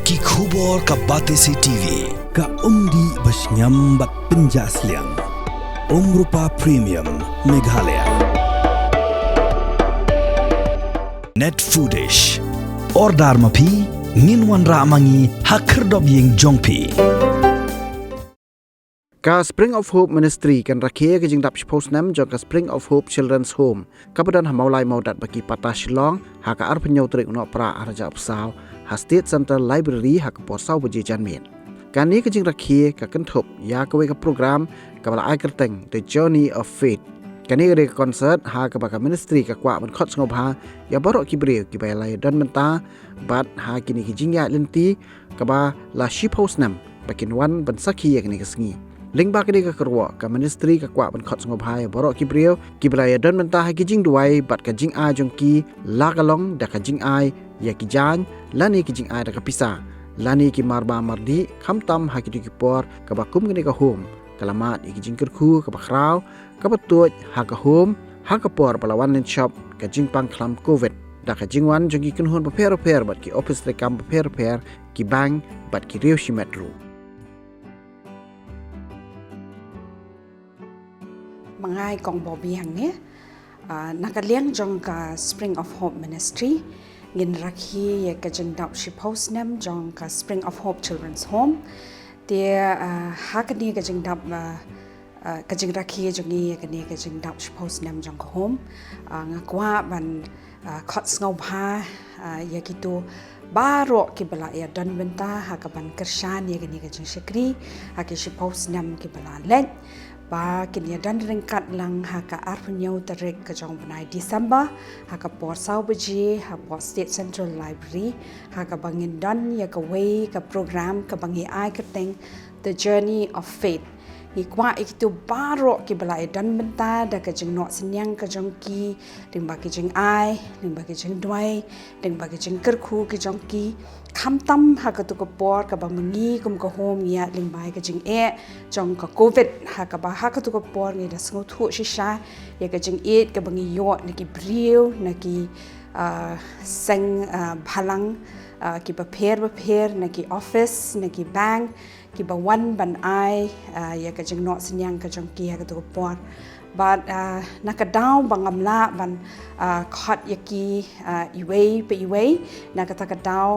Ki khubor ka Batesi TV. Ka umdi basnyambat penjaslian. Rupa Premium Meghalaya. Net Foodish. Ordar mapi minwan ramangi hakerdob ying jongpi. Ka Spring of Hope Ministry kan rakhia ke jing dap post nam jong ka Spring of Hope Children's Home kabadan hamaulai maudat bagi patah Shillong ha ka ar penyau trik no pra arja upsau ha State Central Library ha ka posau beji janmin kan ni ke jing rakhia ka kenthop ya ka we ka program ka bala ai kerteng The Journey of Faith kan ni ke concert ha ka baka ministry ka kwa ban khot ngop ha ya barok ki breu ki bai lai dan menta bat ha kini ki jing ya lenti ka ba la ship house nam bakin wan ban sakhi ya ni ka sngi Ling ba kini ka kerwa ka ministry ka kwa ban khot ngop hai borok ki brio ki blaya don mentah ki jing duai bat ka jing a jong ki la kalong da ka jing ai ya ki jan lani ki jing ai da ka pisa lani ki marba mardi kham tam ha ki ki por ka ba kum kini ka home kalamat ki jing kerku ka ba khrau ka ba tuoj ha ka home ha ka por palawan nen shop ka jing pang khlam covid da ka jing wan jong ki kun hon pa per bat ki office le kam pa per ki bang bat ki riu shimetru Mangai kong Bobby hangnya nakaliang jong ka Spring of Hope Ministry ngin rakhi ya ka jeng dap shi post nam jong ka Spring of Hope Children's Home dia hakani ka jeng dap ka jeng rakhi jong ni ka ni ka jeng dap shi post nam jong ka home ngakwa ban khot ngau bha ya kitu baro ki bala ya don benta ha ka ban kershan ya ka ni ka jeng shikri ha ki shi post nam ki bala let ba kini dan ringkat lang ha ka arpunyau tarik ke jong benai Disember ha ka por sau beji ha por State Central Library ha ka bangin dan ya ka way ka program ka bangi ai ka teng The Journey of Faith ni kwa ikitu baro ki balai dan benta da ka jeng nok sinyang ka jong ki ding ba ki jeng ai ding ba ki jeng duai ding ba ki jeng kerku ki jong ki kham tam ha ka tu ko por ka ba mangi kum ka home ya ling bai ka jing jong ka covid ha ka ba ha ka tu ko por ni da sngo thu shisha ya ka jing ka bangi yo ni ki brio na ki seng bhalang ki ba pher na ki office na ki bank ki ba wan ban ai ya ka jing no sinyang ka jong ki ha ka tu ko por but nakadaw bangamla ban khot yaki iway nakatagadaw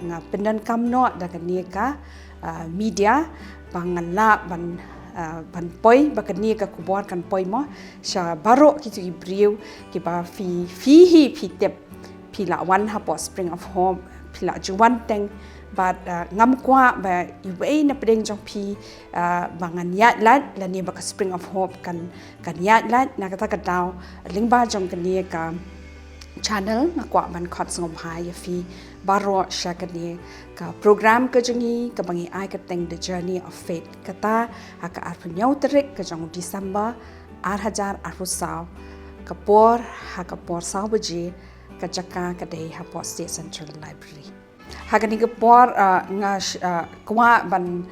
nga pendan kamno da kanika media banganla ban poi bakani ka kubor kan poi mo sha baro ki tu ibriu ki ba fi tep pila wan ha po Spring of Hope pila juwan teng but ngam kwa ba iway na pedeng jong pi bangan yat lat lani ba ka Spring of Hope kan yat lat nakata daw lingba jong kani ka channel na kwa ban khot ngom hai ya fi baro sha kani ka program ka jongi ka bangi ai ka teng The Journey of Faith kata ha ka arpunyau tarik ka jong December 2020 ka por ha ka por sau beji ka jaka ka dei ha po State Central Library Hagani ke por kwa ban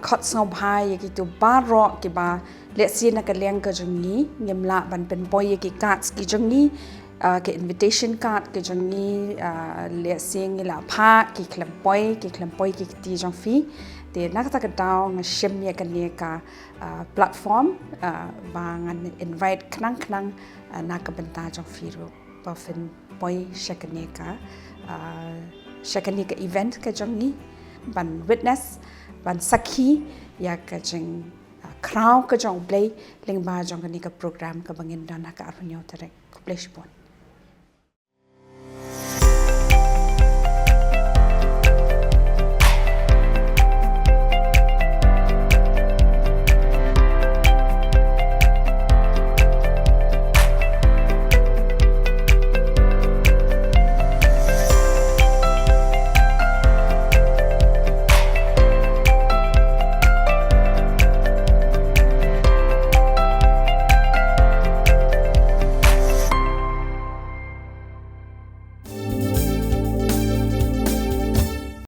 khot ngau bhai ki tu baro ki ba le si na ka leng ka jongi ngemla ban pen boy ki cards ki jongi ke invitation card ki jongi le si ngila pha ki klempoi ki ti jong fi de nak ta ka daw nga shem ya ka ne ka platform ba ngan invite knang na ka benta jong fi ro ba fen boy shakane ka Shakani ka event ka jongi ban witness ban sakhi ya ka jeng crown ka jong play lingba jong ka program ka bangin dan ka arpunyo tarek play sport